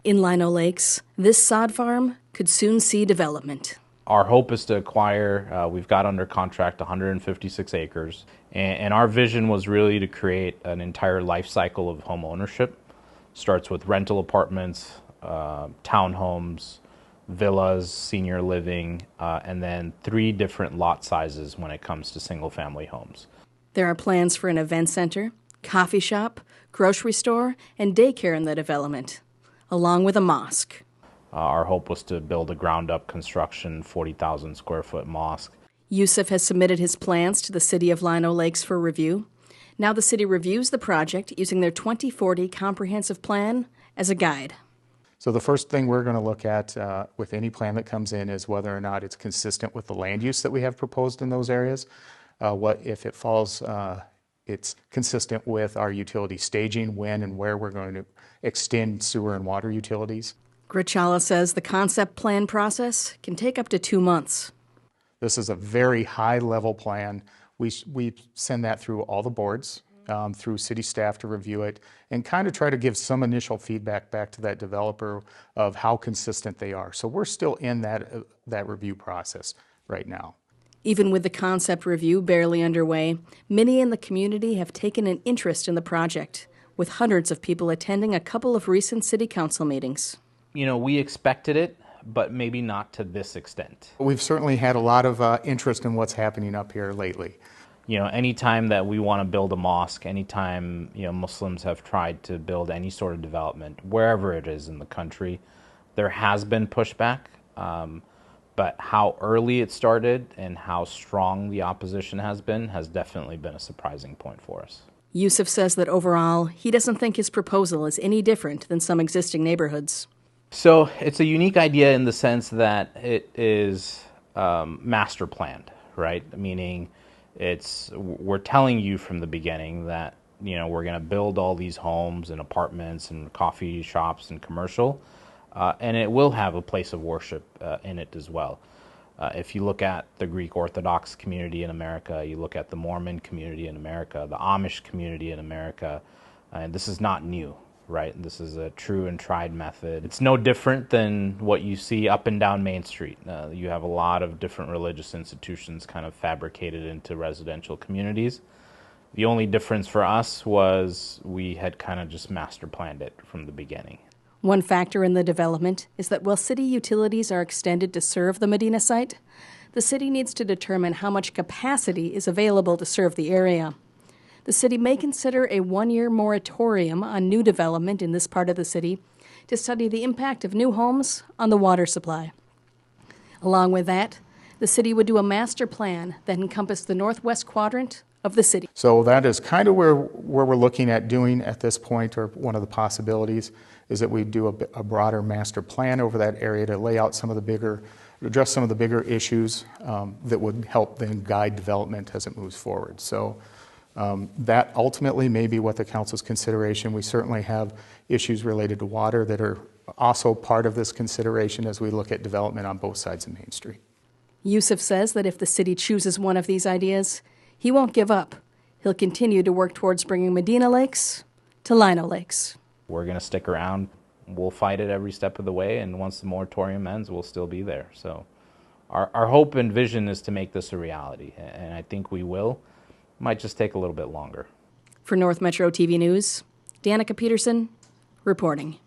In Lino Lakes, this sod farm could soon see development. Our hope is to acquire, we've got under contract 156 acres, and our vision was really to create an entire life cycle of home ownership. Starts with rental apartments, townhomes, villas, senior living, and then 3 different lot sizes when it comes to single-family homes. There are plans for an event center, coffee shop, grocery store, and daycare in the development, along with a mosque. Our hope was to build a ground-up construction, 40,000 square foot mosque. Yusuf has submitted his plans to the city of Lino Lakes for review. Now the city reviews the project using their 2040 comprehensive plan as a guide. So the first thing we're going to look at with any plan that comes in is whether or not it's consistent with the land use that we have proposed in those areas. What if it falls, it's consistent with our utility staging, when and where we're going to extend sewer and water utilities. Grichala says the concept plan process can take up to 2 months. This is a very high-level plan. We send that through all the boards, through city staff to review it, and kind of try to give some initial feedback back to that developer of how consistent they are. So we're still in that review process right now. Even with the concept review barely underway, many in the community have taken an interest in the project, with hundreds of people attending a couple of recent city council meetings. You know, we expected it, but maybe not to this extent. We've certainly had a lot of interest in what's happening up here lately. You know, anytime that we want to build a mosque, anytime, you know, Muslims have tried to build any sort of development, wherever it is in the country, there has been pushback. But how early it started and how strong the opposition has definitely been a surprising point for us. Yusuf says that overall, he doesn't think his proposal is any different than some existing neighborhoods. So it's a unique idea in the sense that it is master planned, right? Meaning we're telling you from the beginning that, you know, we're going to build all these homes and apartments and coffee shops and commercial, and it will have a place of worship in it as well. If you look at the Greek Orthodox community in America, you look at the Mormon community in America, the Amish community in America, and this is not new. Right? This is a true and tried method. It's no different than what you see up and down Main Street. You have a lot of different religious institutions kind of fabricated into residential communities. The only difference for us was we had kind of just master planned it from the beginning. One factor in the development is that while city utilities are extended to serve the Madinah site, the city needs to determine how much capacity is available to serve the area. The city may consider a 1-year moratorium on new development in this part of the city to study the impact of new homes on the water supply. Along with that, the city would do a master plan that encompassed the northwest quadrant of the city. So that is kind of where we're looking at doing at this point, or one of the possibilities, is that we do a broader master plan over that area to lay out address some of the bigger issues that would help then guide development as it moves forward. So that ultimately may be what the council's consideration. We certainly have issues related to water that are also part of this consideration as we look at development on both sides of Main Street. Yusuf says that if the city chooses one of these ideas, he won't give up. He'll continue to work towards bringing Madinah Lakes to Lino Lakes. We're going to stick around. We'll fight it every step of the way, and once the moratorium ends, we'll still be there. So our hope and vision is to make this a reality, and I think we will. Might just take a little bit longer. For North Metro TV News, Danica Peterson reporting.